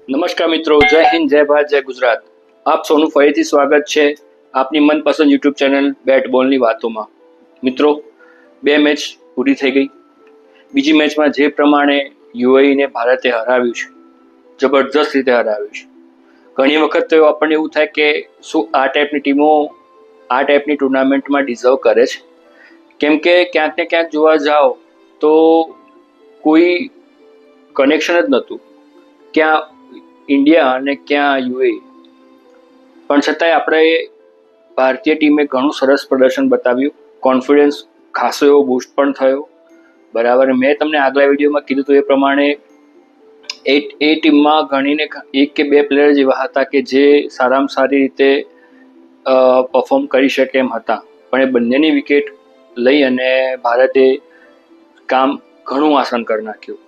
નમસ્કાર મિત્રો, જય હિન્દ, જય ભારત, જય ગુજરાત. આપ સૌનું ફરીથી સ્વાગત છે આપની મનપસંદ યુટ્યુબ ચેનલ બેટ બોલની વાતોમાં. મિત્રો, બે મેચ પૂરી થઈ ગઈ. બીજી મેચમાં જે પ્રમાણે યુએઈને ભારતે હરાવ્યું છે, જબરજસ્ત રીતે હરાવ્યું છે. ઘણી વખત તો આપણને એવું થાય કે શું આ ટાઈપની ટીમો આ ટાઈપની ટુર્નામેન્ટમાં ડિઝર્વ કરે છે, કેમ કે ક્યાંક ને ક્યાંક જોવા જાઓ તો કોઈ કનેક્શન જ નહોતું, ક્યાં ઇન્ડિયા અને ક્યાં યુએ. પણ છતાંય આપણે ભારતીય ટીમે ઘણું સરસ પ્રદર્શન બતાવ્યું. કોન્ફિડન્સ ખાસો એવો બૂસ્ટ પણ થયો. બરાબર, મેં તમને આગલા વિડીયોમાં કીધું હતું એ પ્રમાણે એ ટીમમાં ગણીને એક કે બે પ્લેયર એવા હતા કે જે સારામાં સારી રીતે પરફોર્મ કરી શકે એમ હતા, પણ એ બંનેની વિકેટ લઈ અને ભારતે કામ ઘણું આસાન કરી નાખ્યું.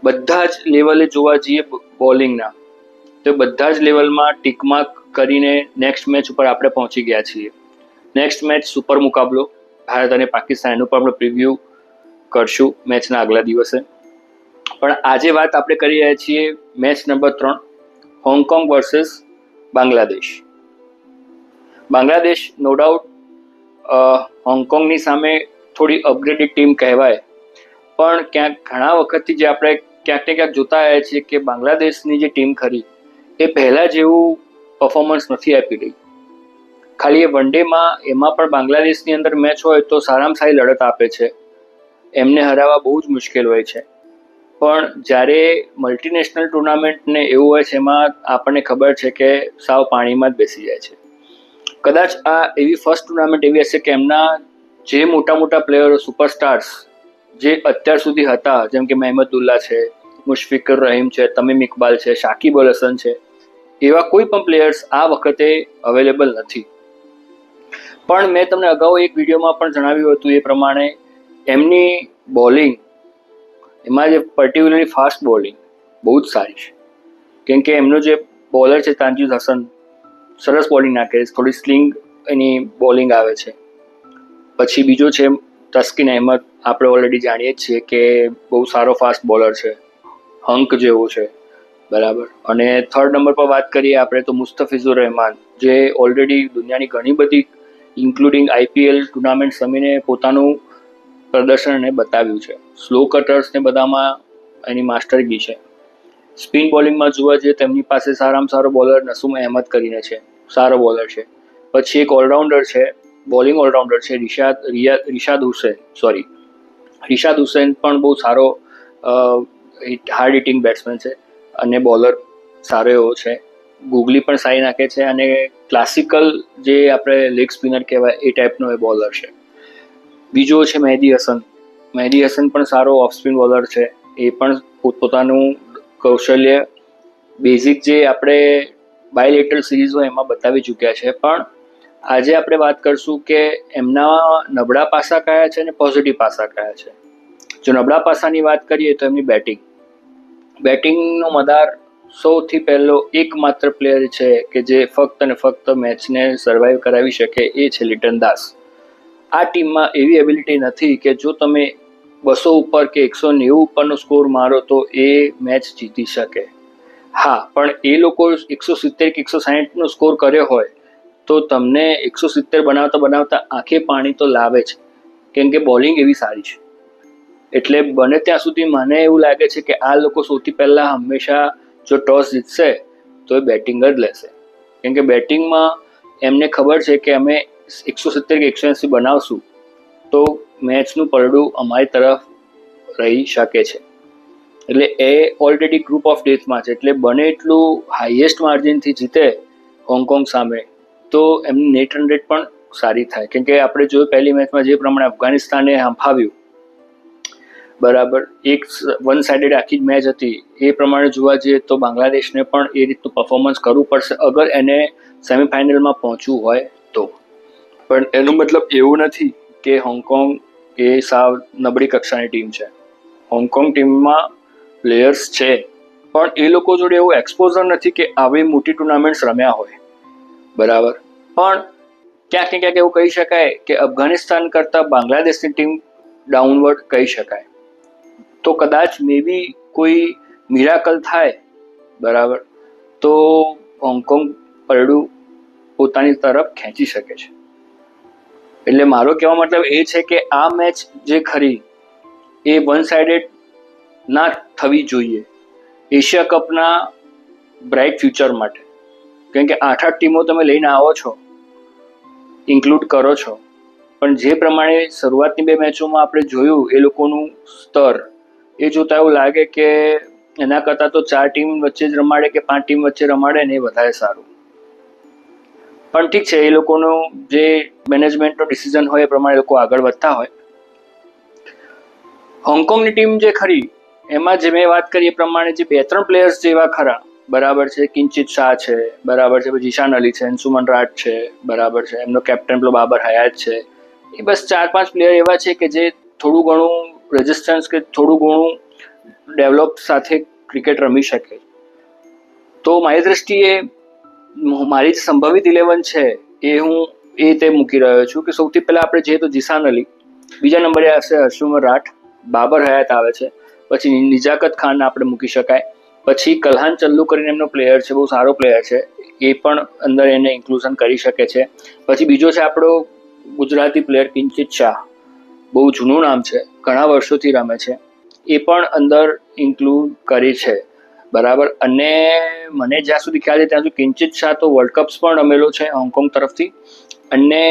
બધા જ લેવલે જોવા જઈએ બોલિંગના, તો બધા જ લેવલમાં ટીકમાર્ક કરીને નેક્સ્ટ મેચ ઉપર આપણે પહોંચી ગયા છીએ. નેક્સ્ટ મેચ સુપર મુકાબલો ભારત અને પાકિસ્તાન, એનું પણ આપણે પ્રિવ્યૂ કરશું મેચના આગલા દિવસે. પણ આજે વાત આપણે કરી રહ્યા છીએ match number 3, Hong Kong versus Bangladesh. Bangladesh no doubt હોંગકોંગની સામે થોડી અપગ્રેડેડ ટીમ કહેવાય, પણ ક્યાંક ઘણા વખતથી જે આપણે ક્યાંક ને ક્યાંક જોતા આવ્યા છીએ કે બાંગ્લાદેશની જે ટીમ ખરી એ પહેલાં જેવું પરફોર્મન્સ નથી આપી રહી. ખાલી એ વન ડેમાં એમાં પણ બાંગ્લાદેશની અંદર મેચ હોય તો સારામાં સારી લડત આપે છે, એમને હરાવવા બહુ જ મુશ્કેલ હોય છે. પણ જ્યારે મલ્ટીનેશનલ ટુર્નામેન્ટને એવું હોય છે એમાં આપણને ખબર છે કે સાવ પાણીમાં જ બેસી જાય છે. કદાચ આ એવી ફર્સ્ટ ટુર્નામેન્ટ એવી હશે કે એમના જે મોટા મોટા પ્લેયરો, સુપરસ્ટાર્સ જે અત્યાર સુધી હતા, જેમ કે મહેમદુલ્લા છે, મુશફિકુર રહીમ છે, તમીમ ઇકબાલ છે, શાકિબ અલ હસન છે, એવા કોઈ પણ પ્લેયર્સ આ વખતે અવેલેબલ નથી. પણ મેં તમને અગાઉ એક વિડીયોમાં પણ જણાવ્યું હતું એ પ્રમાણે એમની બોલિંગ, એમાં જે પર્ટિક્યુલરલી ફાસ્ટ બોલિંગ બહુ જ સારી છે. કેમ કે એમનો જે બોલર છે તાનજીદ હસન, સરસ બોલિંગ નાખે છે, થોડી સ્લિંગ એની બોલિંગ આવે છે. પછી બીજો છે તસ્કીન અહેમદ, આપણે ઓલરેડી જાણીએ જ છીએ કે બહુ સારો ફાસ્ટ બોલર છે, હંક જેવો છે. બરાબર. અને થર્ડ નંબર પર વાત કરીએ આપણે તો મુસ્તફિઝુર રહેમાન, જે ઓલરેડી દુનિયાની ઘણી બધી ઇન્ક્લુડિંગ આઈપીએલ ટુર્નામેન્ટ રમીને પોતાનું પ્રદર્શન બતાવ્યું છે. સ્લો કટર્સ ને બધામાં એની માસ્ટરગી છે. સ્પિન બોલિંગમાં જોવા જઈએ તો એમની પાસે સારામાં સારો બોલર નસુમ અહેમદ કરીને છે, સારો બોલર છે. પછી એક ઓલરાઉન્ડર છે, બોલિંગ ઓલરાઉન્ડર છે રિશાદ હુસૈન પણ બહુ સારો હાર્ડ હિટિંગ બેટ્સમેન છે અને બોલર સારો એવો છે. ગુગલી પણ સારી નાખે છે અને ક્લાસિકલ જે આપણે લેગ સ્પિનર કહેવાય એ ટાઈપનો એ બોલર છે. બીજો છે મહેદી હસન પણ સારો ઓફ સ્પિન બોલર છે. એ પણ પોતપોતાનું કૌશલ્ય બેઝિક જે આપણે બાયલેટરલ સિરીઝ હોય એમાં બતાવી ચૂક્યા છે. પણ આજે આપણે વાત કરશું કે એમના નબળા પાસા કયા છે અને પોઝિટિવ પાસા કયા છે. જો નબળા પાસાની વાત કરીએ તો એમની બેટિંગનો મદાર સૌથી પહેલો એકમાત્ર પ્લેયર છે કે જે ફક્ત અને ફક્ત મેચને સર્વાઈવ કરાવી શકે, એ છે લિટન દાસ. આ ટીમમાં એવી એબિલિટી નથી કે જો તમે 200 ઉપર કે 190 ઉપરનો સ્કોર મારો તો એ મેચ જીતી શકે. હા, પણ એ લોકો 170 કે 160નો સ્કોર કર્યો હોય તો તમને 170 બનાવતા આંખે પાણી તો લાવે જ, કેમ કે બોલિંગ એવી સારી છે. એટલે બને ત્યાં સુધી મને એવું લાગે છે કે આ લોકો સૌથી પહેલા હંમેશા જો ટોસ જીતશે તો એ બેટિંગ જ લેશે, કેમ કે બેટિંગમાં એમને ખબર છે કે અમે 170 કે 180 બનાવશું તો મેચનું પડડું અમારી તરફ રહી શકે છે. એટલે એ ઓલરેડી ગ્રુપ ઓફ ડેથમાં છે, એટલે બને એટલું હાઈએસ્ટ માર્જિનથી જીતે હોંગકોંગ સામે તો એમની નેટ રન રેટ પણ સારી થાય. કેમ કે આપણે જોયું પહેલી મેચમાં જે પ્રમાણે અફઘાનિસ્તાને હંફાવ્યું, બરાબર, એક વન સાઇડેડ આખી જ મેચ હતી, એ પ્રમાણે જોવા જઈએ તો બાંગ્લાદેશને પણ એ રીતનું પરફોર્મન્સ કરવું પડશે અગર એને સેમીફાઇનલમાં પહોંચવું હોય તો. પણ એનું મતલબ એવું નથી કે હોંગકોંગ એ સાવ નબળી કક્ષાની ટીમ છે. હોંગકોંગ ટીમમાં પ્લેયર્સ છે, પણ એ લોકો જોડે એવું એક્સપોઝર નથી કે આવી મોટી ટુર્નામેન્ટ્સ રમ્યા હોય. બરાબર. પણ ક્યાંક ને ક્યાંક એવું કહી શકાય કે અફઘાનિસ્તાન કરતાં બાંગ્લાદેશની ટીમ ડાઉનવર્ડ કહી શકાય. તો કદાચ મે બી કોઈ મિરાકલ થાય બરાબર, તો હોંગકોંગ પલડું પોતાની તરફ ખેંચી શકે છે. એટલે મારો કહેવા મતલબ એ છે કે આ મેચ જે ખરી એ વન સાઇડેડ ના થવી જોઈએ એશિયા કપના બ્રાઇટ ફ્યુચર માટે. કેમ કે 8 ટીમો તમે લઈને આવો છો, ઇન્ક્લુડ કરો છો, પણ જે પ્રમાણે શરૂઆતની 2 મેચોમાં આપણે જોયું એ લોકોનું સ્તર, એ જોતા એવું લાગે કે એના કરતાં તો 4 ટીમ વચ્ચે જ રમાડે કે 5 ટીમ વચ્ચે રમાડે ને એ વધારે સારું. પણ ઠીક છે, એ લોકોનું જે મેનેજમેન્ટનો ડિસિઝન હોય એ પ્રમાણે લોકો આગળ વધતા હોય. હોંગકોંગની ટીમ જે ખરી એમાં જે મેં વાત કરી એ પ્રમાણે જે 2-3 પ્લેયર્સ જેવા ખરા, બરાબર છે, કિંચિત શાહ છે, બરાબર છે, પછી જીશાન અલી છે, અંશુમન રાઠ છે, બરાબર છે, એમનો કેપ્ટન પેલો બાબર હયાત છે, એ બસ 4-5 પ્લેયર એવા છે કે જે થોડું ઘણું રેઝિસ્ટન્સ કે થોડું ઘણું ડેવલપ સાથે ક્રિકેટ રમી શકે. તો મારી દ્રષ્ટિએ મારી જે સંભવિત 11 છે એ હું એ રીતે મૂકી રહ્યો છું કે સૌથી પહેલા આપણે જઈએ તો જીશાન અલી, બીજા નંબરે આવશે અંશુમન રાઠ, બાબર હયાત આવે છે, પછી નિજાકત ખાન આપણે મૂકી શકાય, પછી કલ્હાન ચલ્લુ કરીને એમનો પ્લેયર છે, બહુ સારો પ્લેયર છે, એ પણ અંદર એને ઇન્ક્લુઝન કરી શકે છે. પછી બીજો છે આપણો ગુજરાતી પ્લેયર કિંચિત શાહ, બહુ જૂનું નામ છે, ઘણા વર્ષોથી રમે છે, એ પણ અંદર ઇન્ક્લુડ કરી છે, બરાબર. અને મને જ્યાં સુધી ખ્યાલ છે ત્યાં સુધી કિંચિત શાહ તો વર્લ્ડ કપ્સ પણ રમેલો છે હોંગકોંગ તરફથી, અને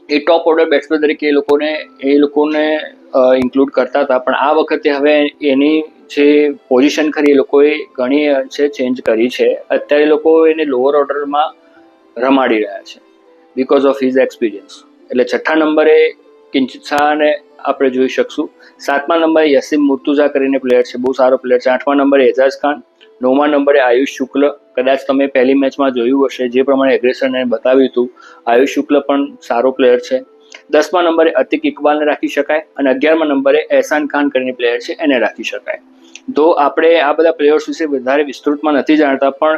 એ ટોપ ઓર્ડર બેટ્સમેન તરીકે એ લોકોને ઇન્ક્લુડ કરતા હતા. પણ આ વખતે હવે એની જે પોઝિશન ખરી એ લોકોએ ઘણી અંશે ચેન્જ કરી છે. અત્યારે લોકો એને લોઅર ઓર્ડરમાં રમાડી રહ્યા છે બીકોઝ ઓફ હિઝ એક્સપિરિયન્સ. એટલે 6થા નંબરે કિંચિત શાહને આપણે જોઈ શકશું. 7મા નંબરે યસીમ મુર્તુઝા કરીને પ્લેયર છે, બહુ સારો પ્લેયર છે. 8મા નંબરે એજાઝ ખાન, 9મા નંબરે આયુષ શુક્લ. કદાચ તમે પહેલી મેચમાં જોયું હશે જે પ્રમાણે એગ્રેશન એને બતાવ્યું હતું, આયુષ શુક્લ પણ સારો પ્લેયર છે. 10મા નંબરે અતિક ઇકબાલને રાખી શકાય, અને 11મા નંબરે એહસાન ખાન કરીને પ્લેયર છે એને રાખી શકાય. તો આપણે આ બધા પ્લેયર્સ વિશે વધારે વિસ્તૃતમાં નથી જાણતા, પણ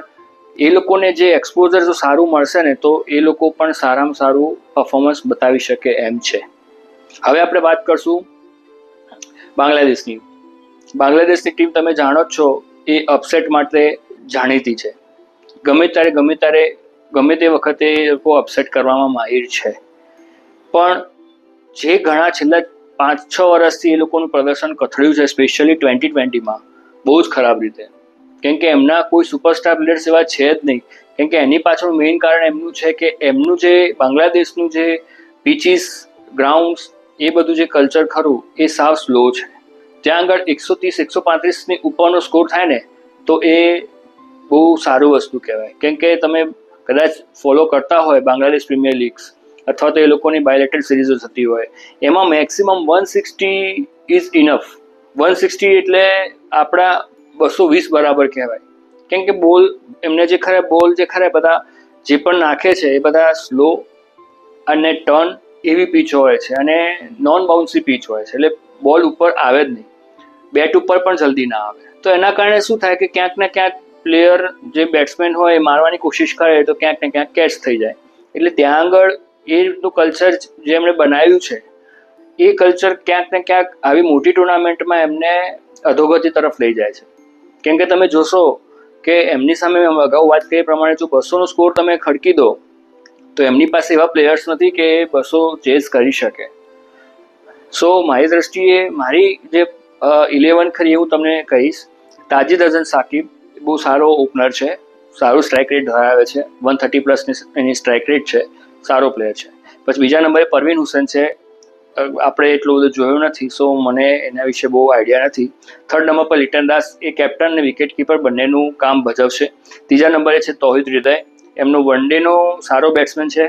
એ લોકોને જે એક્સપોઝર જો સારું મળશે ને તો એ લોકો પણ સારામાં સારું પરફોર્મન્સ બતાવી શકે એમ છે. હવે આપણે વાત કરશું બાંગ્લાદેશની. બાંગ્લાદેશની ટીમ તમે જાણો જ છો, એ અપસેટ માટે જાણીતી છે. ગમે તે વખતે એ લોકો અપસેટ કરવામાં માહિર છે. પણ જે ઘણા છેલ્લા 5-6 વર્ષથી એ લોકોનું પ્રદર્શન કથળ્યું છે, સ્પેશિયલી 2020માં બહુ જ ખરાબ રીતે. કેમ કે એમના કોઈ સુપરસ્ટાર પ્લેયર્સ એવા છે જ નહીં. કેમ કે એની પાછળનું મેઇન કારણ એમનું છે કે એમનું જે બાંગ્લાદેશનું જે પિચીસ, ગ્રાઉન્ડ્સ, એ બધું જે કલ્ચર ખરું એ સાવ સ્લો છે. ત્યાં આગળ 130-135ની ઉપરનો સ્કોર થાય ને તો એ બહુ સારું વસ્તુ કહેવાય. કેમ કે તમે કદાચ ફોલો કરતા હોય બાંગ્લાદેશ પ્રીમિયર લીગ્સ અથવા તો એ લોકોની બાયલેટરલ સિરીઝો થતી હોય, એમાં મેક્સિમમ 160 ઇઝ ઇનફ. 160 એટલે આપણા 220 બરાબર કહેવાય. કેમ કે બોલ જે ખરા બધા જે પણ નાખે છે એ બધા સ્લો અને ટર્ન એવી પીચ હોય છે, અને નોન બાઉન્સી પીચ હોય છે, એટલે બોલ ઉપર આવે જ નહીં, બેટ ઉપર પણ જલ્દી ના આવે. તો એના કારણે શું થાય કે ક્યાંક ને ક્યાંક પ્લેયર જે બેટ્સમેન હોય એ મારવાની કોશિશ કરે તો ક્યાંક ને ક્યાંક કેચ થઈ જાય. એટલે ત્યાં આગળ એ રીતનું કલ્ચર જે એમણે બનાવ્યું છે એ કલ્ચર ક્યાંક ને ક્યાંક આવી મોટી ટુર્નામેન્ટમાં એમને અધોગતિ તરફ લઈ જાય છે. કેમ કે તમે જોશો કે એમની સામે અગાઉ વાત કરી પ્રમાણે જો 200નો સ્કોર તમે ખડકી દો તો એમની પાસે એવા પ્લેયર્સ નથી કે 200 ચેઝ કરી શકે. સો મારી દ્રષ્ટિએ મારી જે 11 ખરી એવું તમને કહીશ. તાજિદ હસન સાકિબ બહુ સારો ઓપનર છે, સારું સ્ટ્રાઇક રેટ ધરાવે છે, 130+ એની સ્ટ્રાઇક રેટ છે, સારો પ્લેયર છે. પછી બીજા નંબરે પરવીન હુસેન છે, આપણે એટલું બધું જોયું નથી, સો મને એના વિશે બહુ આઈડિયા નથી. 3rd નંબર પર લિટન દાસ, એ કેપ્ટન અને વિકેટ કીપર બંનેનું કામ ભજવશે. 3જા નંબરે છે તૌહિદ હૃદય, એમનો વન ડેનો સારો બેટ્સમેન છે,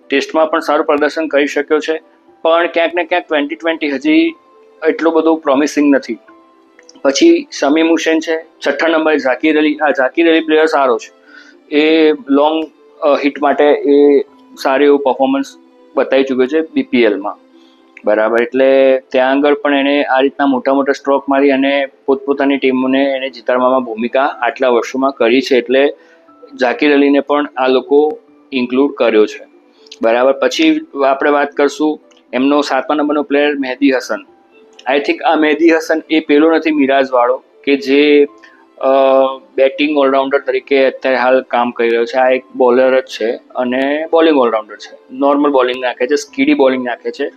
ટેસ્ટમાં પણ સારું પ્રદર્શન કરી શક્યો છે, પણ ક્યાંક ને ક્યાંક 2020 હજી એટલો બધો પ્રોમિસિંગ નથી. પછી શમીમ હુસેન છે 6થા નંબરે. ઝાકિર અલી પ્લેયર સારો છે, એ લોંગ હિટ માટે એ સારું એવું પરફોર્મન્સ બતાવી ચૂક્યો છે BPLમાં, બરાબર. એટલે ત્યાં આગળ પણ એને આ રીતના મોટા સ્ટ્રોક મારી અને પોતપોતાની ટીમને એને જીતાડવામાં ભૂમિકા આટલા વર્ષોમાં કરી છે. એટલે ઝાકિર અલીને પણ આ લોકો ઇન્ક્લુડ કર્યો છે, બરાબર. પછી આપણે વાત કરશું એમનો 7મા નંબરનો player Mehedi Hasan. I think આ મહેદી હસન એ પેલો નથી મિરાજ વાળો કે જે બેટિંગ ઓલરાઉન્ડર તરીકે અત્યારે હાલ કામ કરી રહ્યો છે. આ એક બોલર જ છે અને બોલિંગ ઓલરાઉન્ડર છે. નોર્મલ બોલિંગ નાખે છે, સ્કીડી બોલિંગ નાખે છે,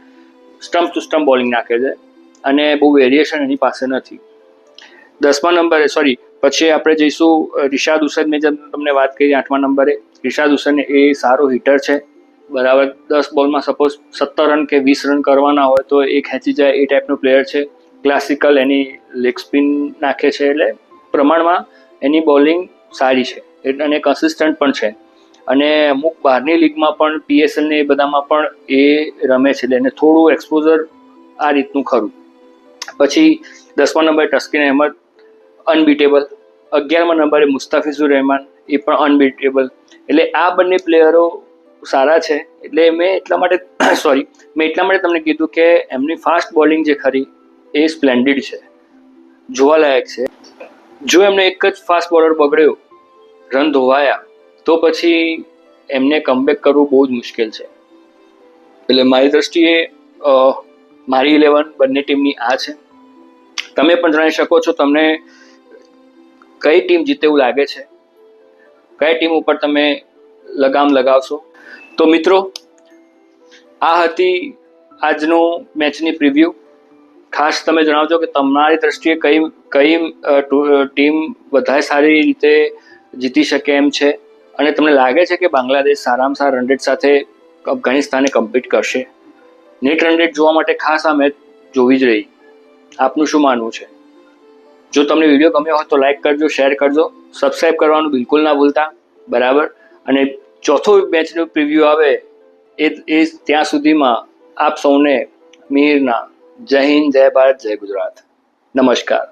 સ્ટમ્પ ટુ સ્ટમ્પ બોલિંગ નાખે છે અને બહુ વેરિએશન એની પાસે નથી. 10મા નંબરે પછી આપણે જઈશું રિશાદ હુસૈન. મેં જેમ તમને વાત કરી 8મા નંબરે રિશાદ હુસૈન એ સારો હિટર છે. બરાબર, 10 બોલમાં સપોઝ 17 રન કે 20 રન કરવાના હોય તો એ ખેંચી જાય એ ટાઈપનું પ્લેયર છે. ક્લાસિકલ એની લેગ સ્પિન નાખે છે, એટલે પ્રમાણમાં એની બોલિંગ સારી છે અને કન્સિસ્ટન્ટ પણ છે. અને અમુક બહારની લીગમાં પણ PSL ને એ બધામાં પણ એ રમે છે, એટલે એને થોડું એક્સપોઝર આ રીતનું ખરું. પછી 10મા નંબરે તસ્કીન અહેમદ, અનબીટેબલ. 11મા નંબરે મુસ્તાફિઝુર રહેમાન, એ પણ અનબીટેબલ. એટલે આ બંને પ્લેયરો સારા છે. એટલે મેં એટલા માટે તમને કીધું કે એમની ફાસ્ટ બોલિંગ જે ખરી એ સ્પ્લેન્ડિડ છે, જોવાલાયક છે. જો એમને એક જ ફાસ્ટ બોલર બગડ્યો, રન ધોવાયા, તો પછી એમને કમબેક કરવું બહુ જ મુશ્કેલ છે. એટલે મારી દ્રષ્ટિએ મારી 11 બંને ટીમની આ છે. તમે પણ જણાવી શકો છો તમને કઈ ટીમ જીતે એવું લાગે છે, કઈ ટીમ ઉપર તમે લગામ લગાવશો. તો મિત્રો, આ હતી આજનું મેચની પ્રિવ્યૂ. ખાસ તમે જણાવજો કે તમારી દ્રષ્ટિએ કઈ ટીમ વધારે સારી રીતે જીતી શકે એમ છે અને તમને લાગે છે કે બાંગ્લાદેશ સારામાં સારા રન રેટ સાથે અફઘાનિસ્તાને કમ્પીટ કરશે. નેટ રન રેટ જોવા માટે ખાસ આ મેચ જોવી જ રહી. આપનું શું માનવું છે? જો તમને વિડીયો ગમ્યો હોય તો લાઈક કરજો, શેર કરજો, સબસ્ક્રાઈબ કરવાનું બિલકુલ ના ભૂલતા. બરાબર, અને ચોથો મેચનું પ્રિવ્યૂ આવે એ ત્યાં સુધીમાં આપ સૌને મિહિરના જય હિન્દ, જય ભારત, જય ગુજરાત. નમસ્કાર.